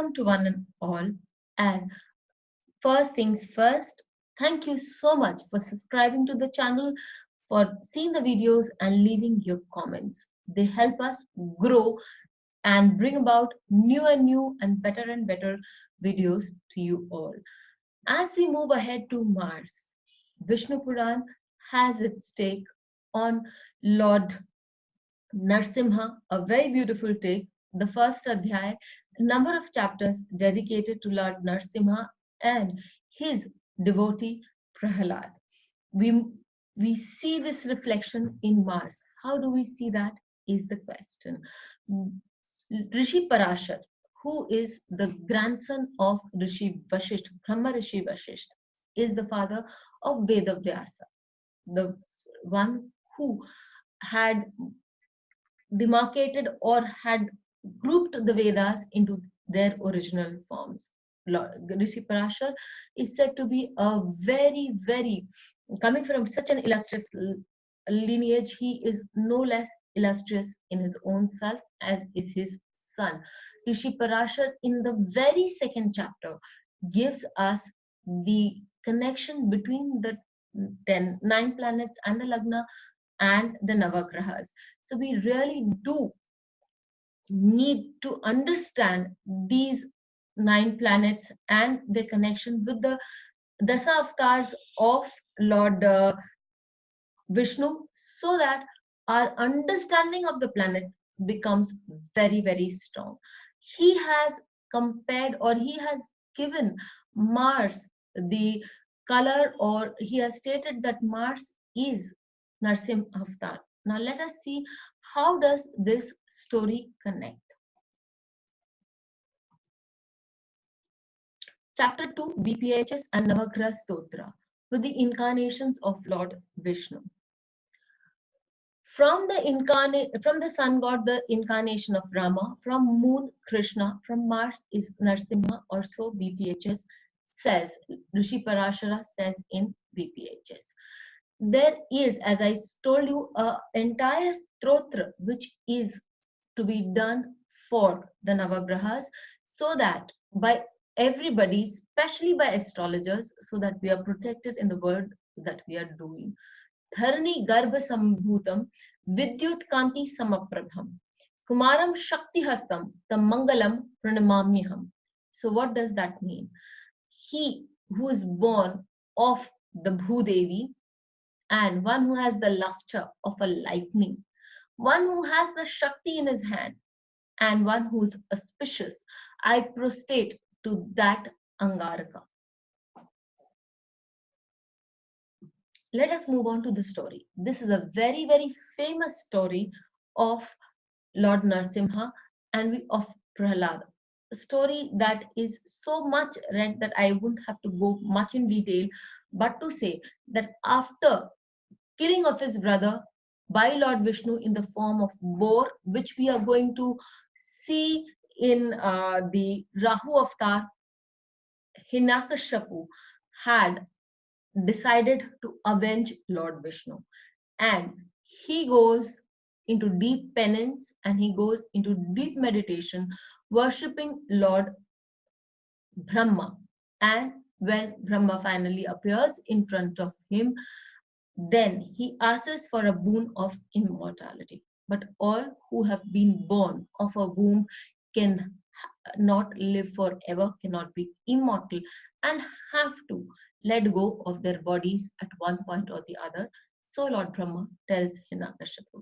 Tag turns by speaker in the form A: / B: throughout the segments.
A: welcome to one and all. And first things first, thank you so much for subscribing to the channel, for seeing the videos and leaving your comments. They help us grow and bring about new and better videos to you all. As we move ahead to Mars, Vishnu Puran has its take on Lord Narsimha, a very beautiful take. The first adhyay, a number of chapters dedicated to Lord Narsimha and his devotee Prahalad. We, we see this reflection in Mars. How do we see that is the question. Rishi Parashar, who is the grandson of Rishi Vashisht, Brahma Rishi Vashisht, is the father of Veda Vyasa, the one who had demarcated or had grouped the Vedas into their original forms. Rishi Parashar is said to be a very, coming from such an illustrious lineage, he is no less illustrious in his own self as is his son. Rishi Parashar, in the very second chapter, gives us the connection between the 9 planets and the Lagna and the Navagrahas. So we really do need to understand these 9 planets and their connection with the dasha avatars of Lord Vishnu, so that our understanding of the planet becomes very strong. He has compared, or he has given Mars the color, or he has stated that Mars is Narsim Avatar. Now let us see how does this story connect. Chapter 2, BPHS and Navagraha Stotra, with the incarnations of Lord Vishnu. From the sun god, the incarnation of Rama, from moon Krishna, from Mars is Narsimha, or so BPHS says, Rishi Parashara says in BPHS. There is, as I told you, an entire stotra which is to be done for the Navagrahas, so that by everybody, especially by astrologers, so that we are protected in the work that we are doing. Dharani Garbha Sambhutam Vidyut Kanti Samaprabham Kumaram Shakti Hastam Tam Mangalam Pranamamyaham. So what does that mean? He who is born of the Bhudevi, and one who has the luster of a lightning, one who has the Shakti in his hand, and one who is auspicious, I prostrate to that Angaraka. Let us move on to the story. This is a very famous story of Lord Narsimha and of Prahalad. A story that is so much read that I wouldn't have to go much in detail, but to say that after killing of his brother by Lord Vishnu in the form of boar, which we are going to see in the Rahu avatar, Hiranyakashipu had decided to avenge Lord Vishnu, and he goes into deep penance and he goes into deep meditation, worshipping Lord Brahma. And when Brahma finally appears in front of him, then he asks for a boon of immortality. But all who have been born of a womb can not live forever, cannot be immortal, and have to let go of their bodies at one point or the other. So Lord Brahma tells Hiranyakashipu.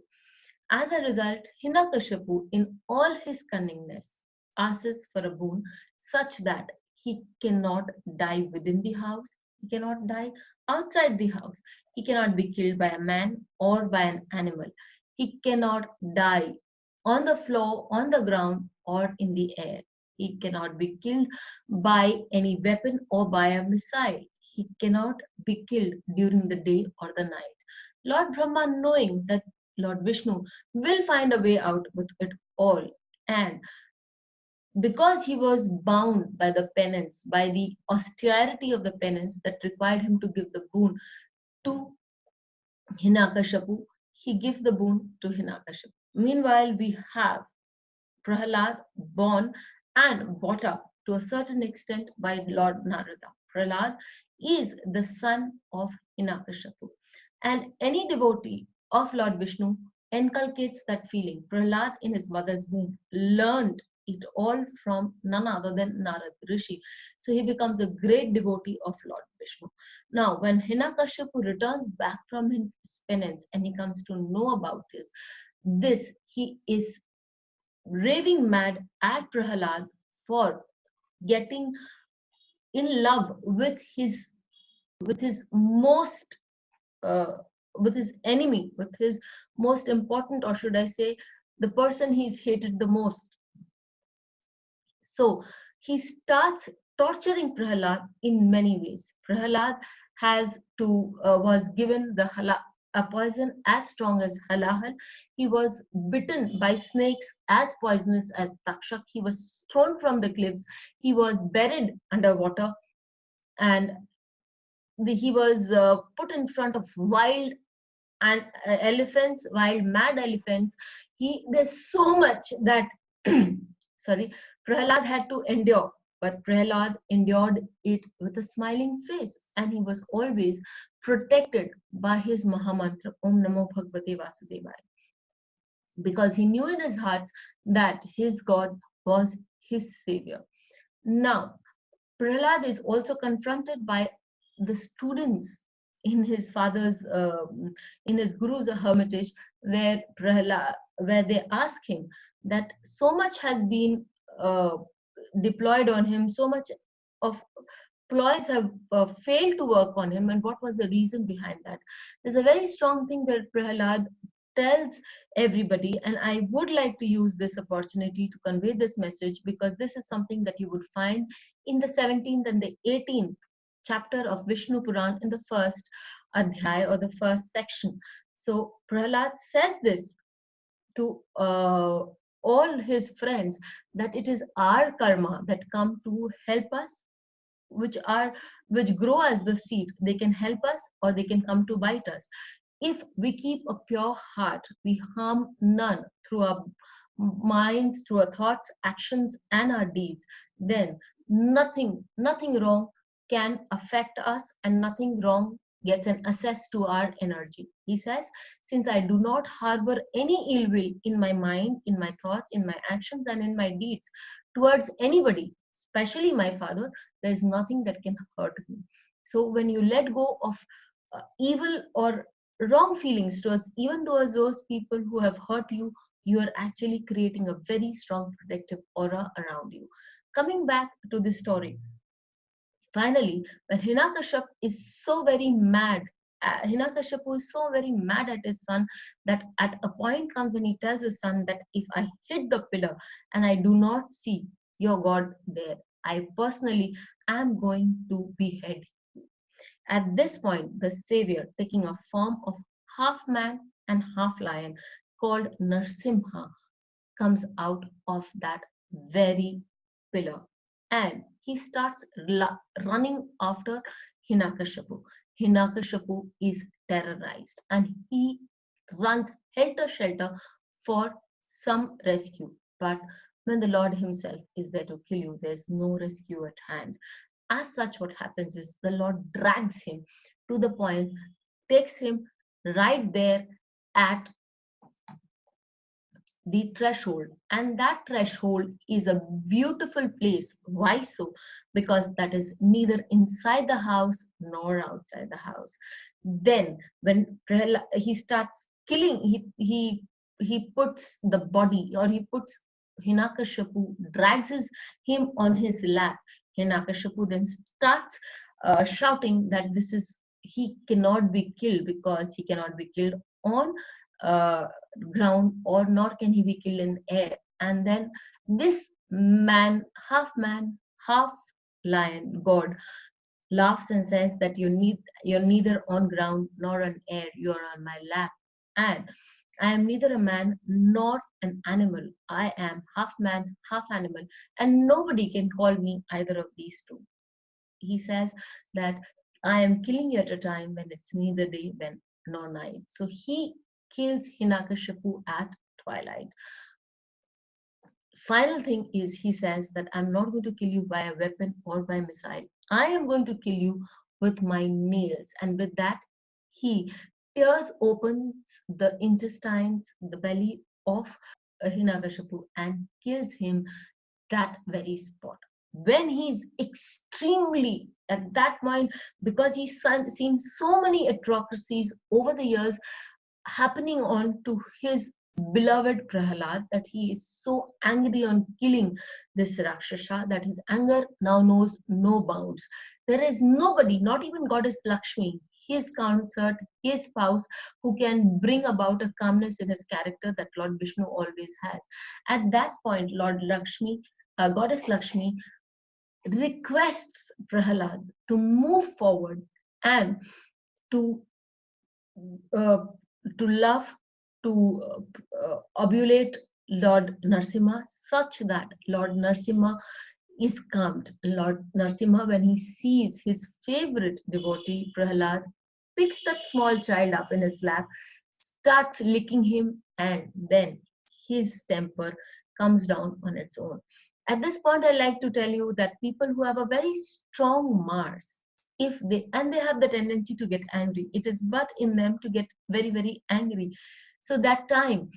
A: As a result, Hiranyakashipu, in all his cunningness, asks for a boon such that he cannot die within the house, he cannot die outside the house, he cannot be killed by a man or by an animal, he cannot die on the floor, on the ground, or in the air. He cannot be killed by any weapon or by a missile. He cannot be killed during the day or the night. Lord Brahma, knowing that Lord Vishnu will find a way out with it all, and because he was bound by the penance, by the austerity of the penance that required him to give the boon to Hiranyakashipu, he gives the boon to Hiranyakashipu. Meanwhile, we have Prahalad born and brought up to a certain extent by Lord Narada. Prahlad is the son of Hiranyakashipu. And any devotee of Lord Vishnu inculcates that feeling. Prahlad in his mother's womb learned it all from none other than Narad Rishi. So he becomes a great devotee of Lord Vishnu. Now, when Hiranyakashipu returns back from his penance and he comes to know about this, he is raving mad at Prahlad for getting in love with his most with his enemy, with his most important, or should I say, the person he's hated the most. So he starts torturing Prahlad in many ways. Prahlad was given a poison as strong as halahal. He was bitten by snakes as poisonous as takshak. He was thrown from the cliffs. He was buried underwater, and he was put in front of wild and wild mad elephants. There's so much that sorry, Prahlad had to endure, but Prahlad endured it with a smiling face, and he was always protected by his Mahamantra, Om Namo Bhagavate Vasudevaya, because he knew in his heart that his God was his savior. Now, Prahlad is also confronted by the students in his in his guru's hermitage, where they ask him that so much has been uh, deployed on him, so much of ploys have failed to work on him, and what was the reason behind that. There's a very strong thing that Prahlad tells everybody, and I would like to use this opportunity to convey this message, because this is something that you would find in the 17th and the 18th chapter of Vishnu Puran, in the first adhyay, or the first section. So Prahlad says this to all his friends, that it is our karma that come to help us, which grow as the seed. They can help us or they can come to bite us. If we keep a pure heart, we harm none through our minds, through our thoughts, actions, and our deeds, then nothing wrong can affect us, and nothing wrong gets an access to our energy. He says, since I do not harbor any ill will in my mind, in my thoughts, in my actions, and in my deeds towards anybody, especially my father, there is nothing that can hurt me. So when you let go of evil or wrong feelings towards, even towards those people who have hurt you, you are actually creating a very strong protective aura around you. Coming back to this story, finally, when Hiranyakashipu is so very mad, Hiranyakashipu is so very mad at his son, that at a point comes when he tells his son that if I hit the pillar and I do not see your God there, I personally am going to behead you. At this point, the savior, taking a form of half man and half lion, called NARSHIMHA, comes out of that very pillar, and he starts running after Hiranyakashipu. Hiranyakashipu is terrorized, and he runs helter skelter for some rescue. But when the Lord himself is there to kill you, there's no rescue at hand. As such, what happens is the Lord drags him to the point, takes him right there at the threshold, and that threshold is a beautiful place. Why so? Because that is neither inside the house nor outside the house. Then when he starts killing, he puts the body, or he puts Hiranyakashipu, him on his lap. Hiranyakashipu then starts shouting that he cannot be killed, because he cannot be killed on uh, ground, or nor can he be killed in air. And then this man, half lion god, laughs and says that you're neither on ground nor on air, you're on my lap, and I am neither a man nor an animal. I am half man, half animal, and nobody can call me either of these two. He says that I am killing you at a time when it's neither day nor night. So he kills Hiranyakashipu at twilight. final thing is he says that I'm not going to kill you by a weapon or by missile. I am going to kill you with my nails. And with that, he tears opens the intestines, the belly of Hiranyakashipu and kills him that very spot. When he's extremely at that point, because he's seen so many atrocities over the years happening on to his beloved Prahalad, that he is so angry on killing this Rakshasa that his anger now knows no bounds. There is nobody, not even goddess Lakshmi, his consort, his spouse, who can bring about a calmness in his character that Lord Vishnu always has. At that point, Lord Lakshmi, goddess Lakshmi, requests Prahalad to move forward and to uh, love, to obulate Lord Narsimha, such that Lord Narsimha is calmed. Lord Narsimha, when he sees his favorite devotee, Prahalad, picks that small child up in his lap, starts licking him, and then his temper comes down on its own. At this point, I like to tell you that people who have a very strong Mars, if they and they have the tendency to get angry, it is but in them to get very, very angry. So that time,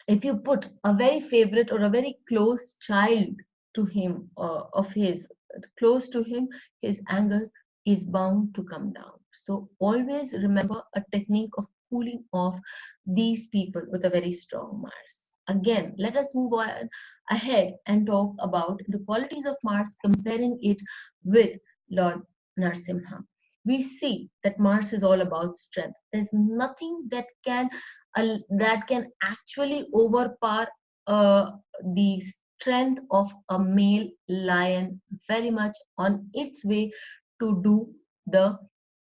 A: if you put a very favorite or a very close child to him, of his close to him, his anger is bound to come down. So always remember a technique of cooling off these people with a very strong Mars. Again, let us move on ahead and talk about the qualities of Mars, comparing it with Lord Narsimha. We see that Mars is all about strength. There's nothing that can actually overpower uh, the strength of a male lion, very much on its way to do the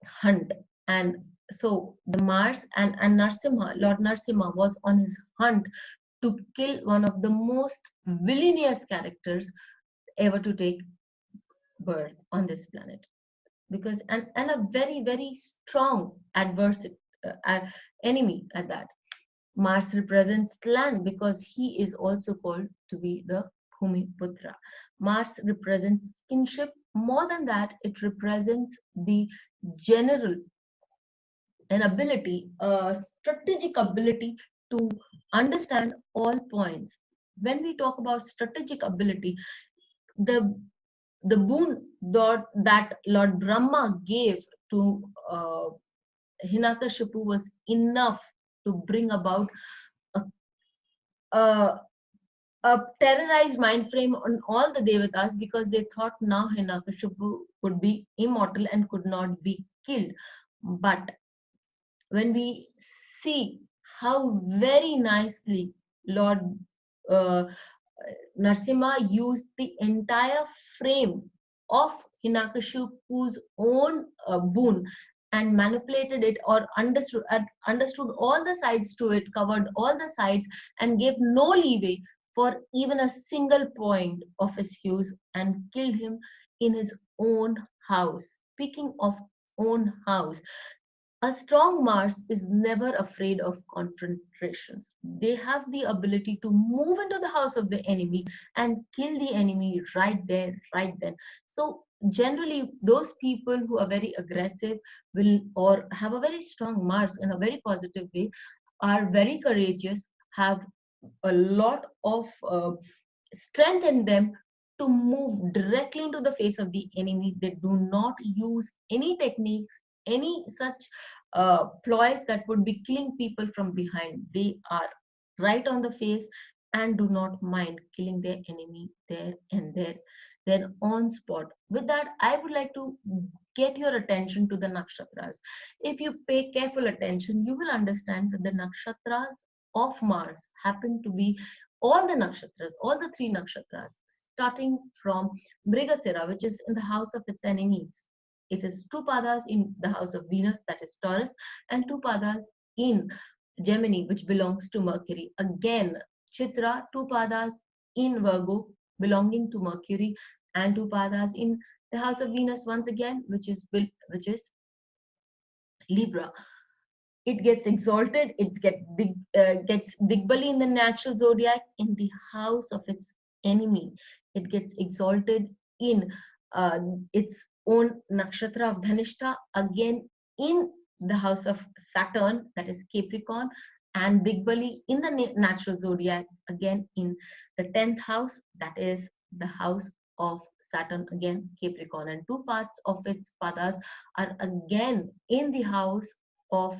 A: hunt. And so the Mars and Narsimha, Lord Narsimha, was on his hunt to kill one of the most villainous characters ever to take birth on this planet, because and a very, very strong enemy at that. Mars represents land because he is also called to be the Bhumiputra. Mars represents kinship. More than that, it represents the general an ability, a strategic ability to understand all points. When we talk about strategic ability, the boon that Lord Brahma gave to Hiranyakashipu was enough to bring about a, a, a terrorized mind frame on all the devatas, because they thought now Hiranyakashipu would be immortal and could not be killed. But when we see how very nicely Lord uh, Narsimha used the entire frame of Hiranyakashipu's own boon and manipulated it, or understood all the sides to it, covered all the sides, and gave no leeway for even a single point of his use, and killed him in his own house. Speaking of own house, a strong Mars is never afraid of confrontations. They have the ability to move into the house of the enemy and kill the enemy right there, right then. So generally, those people who are very aggressive will, or have a very strong Mars in a very positive way, are very courageous, have a lot of strength in them to move directly into the face of the enemy. They do not use any techniques, any such ploys that would be killing people from behind. They are right on the face and do not mind killing their enemy there and there, then on spot. With that, I would like to get your attention to the nakshatras. If you pay careful attention, you will understand that the nakshatras of Mars happen to be all the nakshatras, all the three nakshatras, starting from Mrigasira, which is in the house of its enemies. It is two padas in the house of Venus, that is Taurus, and two padas in Gemini, which belongs to Mercury. Again, Chitra, two padas in Virgo, belonging to Mercury, and two padas in the house of Venus once again, which is Libra. it gets exalted, gets digbali in the natural zodiac in the house of its enemy. It gets exalted in uh, its own nakshatra of Dhanishta, again in the house of Saturn, that is Capricorn, and digbali in the natural zodiac, again in the 10th house, that is the house of Saturn, again Capricorn, and two parts of its padas are again in the house of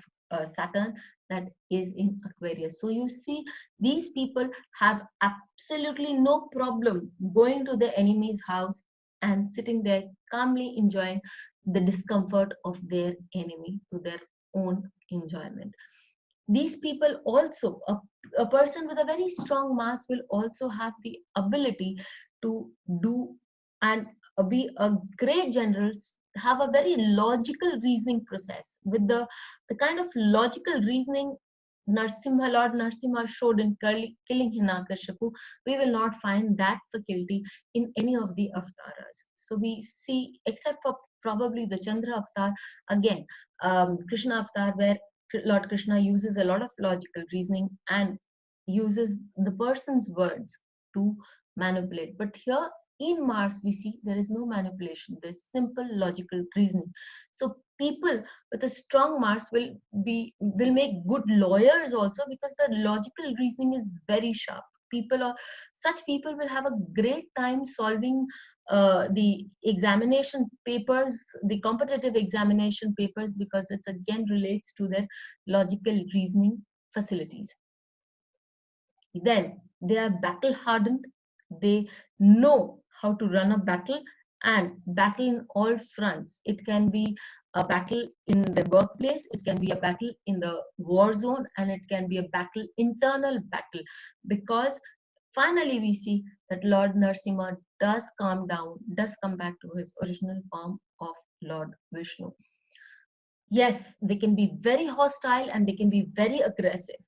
A: Saturn, that is in Aquarius. So you see, these people have absolutely no problem going to the enemy's house and sitting there calmly enjoying the discomfort of their enemy to their own enjoyment. These people also, a person with a very strong Mars will also have the ability to do and be a great general, have a very logical reasoning process. With the kind of logical reasoning Lord Narsimha showed in killing Hiranyakashipu, we will not find that faculty in any of the avatars. So we see, except for probably the Chandra avatar, again, Krishna avatar, where Lord Krishna uses a lot of logical reasoning and uses the person's words to manipulate. But here in Mars, we see there is no manipulation, there's simple logical reasoning. So people with a strong Mars will make good lawyers also, because the logical reasoning is very sharp. Such people will have a great time solving the examination papers, the competitive examination papers, because it's again relates to their logical reasoning facilities. Then they are battle hardened. They know how to run a battle, and battle in all fronts. It can be a battle in the workplace, it can be a battle in the war zone, and it can be a battle, internal battle, because finally we see that Lord Narsimha does calm down, does come back to his original form of Lord Vishnu. Yes, they can be very hostile and they can be very aggressive.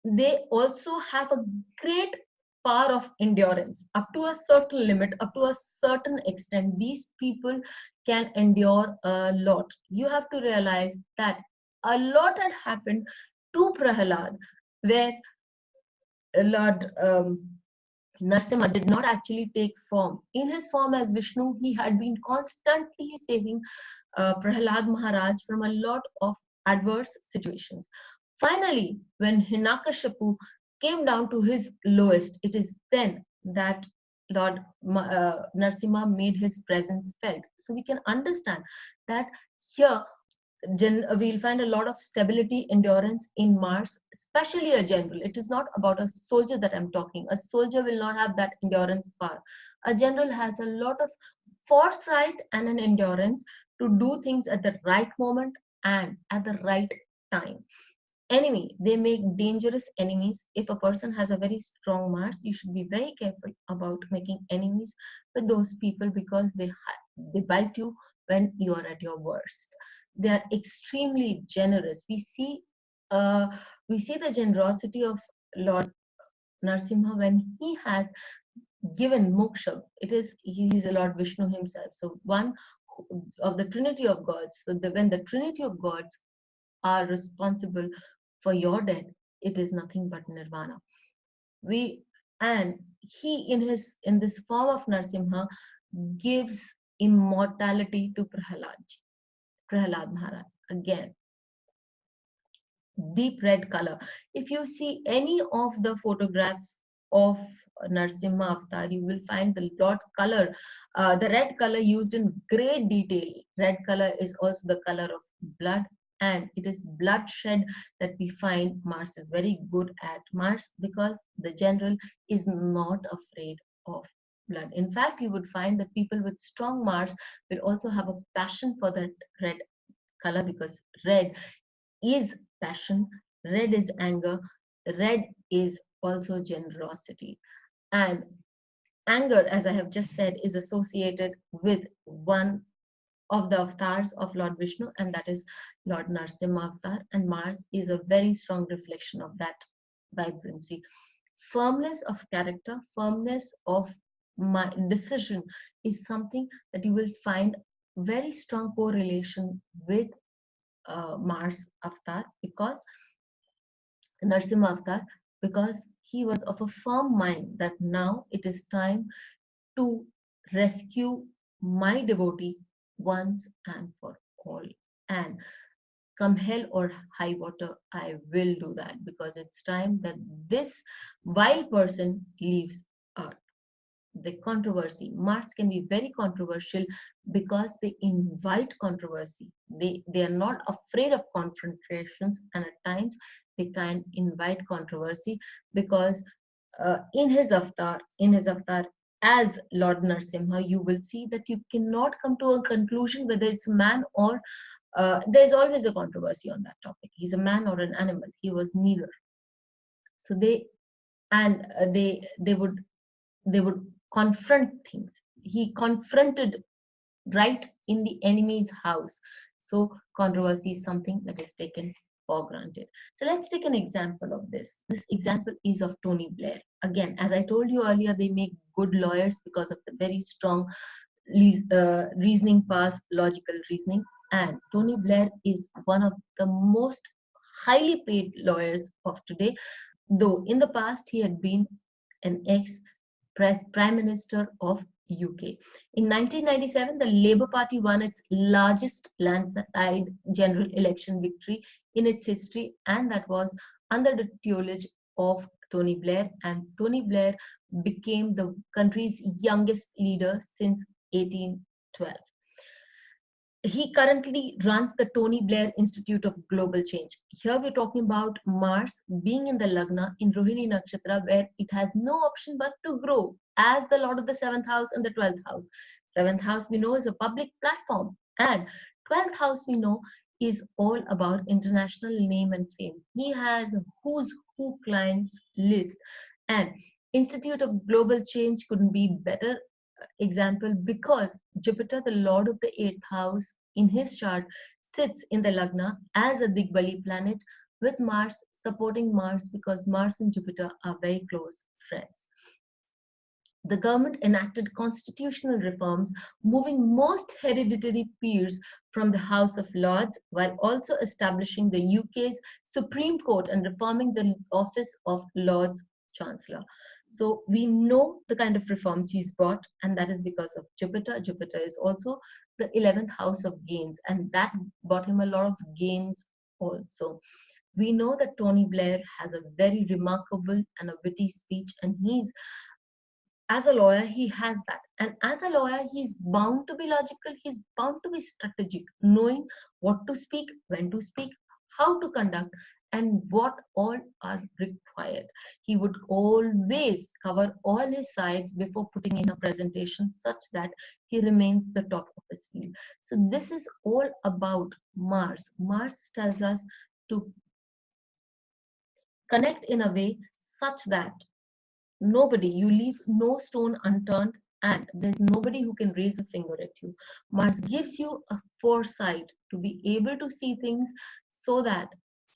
A: They also have a great power of endurance up to a certain limit, up to a certain extent. These people can endure a lot. You have to realize that a lot had happened to Prahalad, where Lord Narsimha did not actually take form. In his form as Vishnu, he had been constantly saving Prahalad Maharaj from a lot of adverse situations. Finally, when Hiranyakashipu came down to his lowest, it is then that Lord Narsimha made his presence felt. So we can understand that here we'll find a lot of stability, endurance in Mars, especially a general. It is not about a soldier that I'm talking. A soldier will not have that endurance power. A general has a lot of foresight and an endurance to do things at the right moment and at the right time. Enemy, they make dangerous enemies. If a person has a very strong Mars, you should be very careful about making enemies with those people, because they bite you when you are at your worst. They are extremely generous. Uh, we see the generosity of Lord Narsimha when he has given moksha. He is the Lord Vishnu himself. So one of the Trinity of gods. So when the Trinity of gods are responsible for your death, it is nothing but nirvana. We and he in this form of Narsimha gives immortality to Prahalad Maharaj. Again, deep red color. If you see any of the photographs of Narsimha avatar, you will find the dot color, the red color used in great detail. Red color is also the color of blood, and it is bloodshed that we find Mars is very good at. Mars, because the general is not afraid of blood. In fact, you would find that people with strong Mars will also have a passion for that red color, because red is passion, red is anger, red is also generosity. And anger, as I have just said, is associated with one of the avatars of Lord Vishnu, and that is Lord Narsimha avatar. And Mars is a very strong reflection of that vibrancy. Firmness of character, firmness of my decision is something that you will find very strong correlation with Mars avatar, because Narsimha avatar, because he was of a firm mind that now it is time to rescue my devotee once and for all. And come hell or high water, I will do that, because it's time that this vile person leaves Earth. The controversy, Mars can be very controversial because they invite controversy. They are not afraid of confrontations, and at times they can invite controversy, because in his avatar as Lord Narsimha, you will see that you cannot come to a conclusion whether it's a man or there's always a controversy on that topic. He's a man or an animal. He was neither. So they would confront things. He confronted right in the enemy's house. So controversy is something that is taken for granted. So let's take an example of this. This example is of Tony Blair. Again, as I told you earlier, they make good lawyers because of the very strong reasoning past logical reasoning. And Tony Blair is one of the most highly paid lawyers of today, though in the past he had been an ex Prime Minister of UK. In 1997, the Labour Party won its largest landslide general election victory in its history, and that was under the tutelage of Tony Blair. And Tony Blair became the country's youngest leader since 1812. He currently runs the Tony Blair Institute of Global Change. Here we're talking about Mars being in the Lagna in Rohini Nakshatra, where it has no option but to grow as the Lord of the 7th house and the 12th house. 7th house we know is a public platform, and 12th house we know is all about international name and fame. He has a who's who clients list, and Institute of Global Change couldn't be better example, because Jupiter, the lord of the 8th house, in his chart sits in the Lagna as a Digbali planet, with Mars supporting Mars, because Mars and Jupiter are very close friends. The government enacted constitutional reforms, moving most hereditary peers from the House of Lords, while also establishing the UK's Supreme Court and reforming the office of Lord's Chancellor. So we know the kind of reforms he's brought, and that is because of Jupiter. Jupiter is also the 11th house of gains, and that brought him a lot of gains also. We know that Tony Blair has a very remarkable and a witty speech, and as a lawyer, he has that. And as a lawyer, he's bound to be logical, he's bound to be strategic, knowing what to speak, when to speak, how to conduct, and what all are required. He would always cover all his sides before putting in a presentation such that he remains the top of his field. So this is all about Mars. Mars tells us to connect in a way such that you leave no stone unturned, and there's nobody who can raise a finger at you. Mars gives you a foresight to be able to see things so that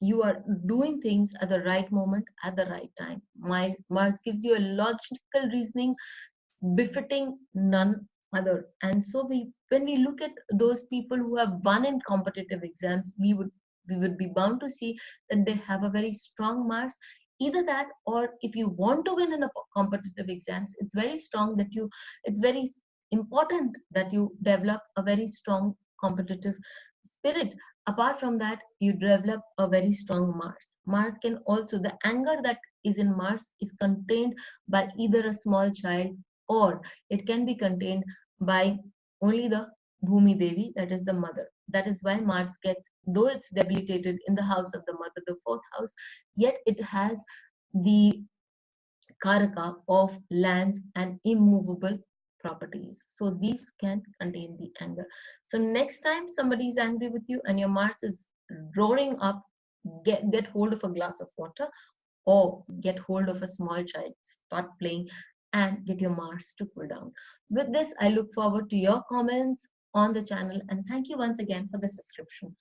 A: you are doing things at the right moment, at the right time. Mars gives you a logical reasoning befitting none other. And so when we look at those people who have won in competitive exams, we would be bound to see that they have a very strong Mars. Either that, or if you want to win in a competitive exams, it's very important that you develop a very strong competitive spirit. Apart from that, you develop a very strong Mars. Mars can also, the anger that is in Mars is contained by either a small child, or it can be contained by only the Bhumi Devi, that is the mother. That is why Mars gets, though it's debilitated in the house of the mother, the 4th house, yet it has the Karaka of lands and immovable properties. So these can contain the anger. So next time somebody is angry with you and your Mars is roaring up, get hold of a glass of water, or get hold of a small child, start playing, and get your Mars to cool down. With this, I look forward to your comments on the channel, and thank you once again for the subscription.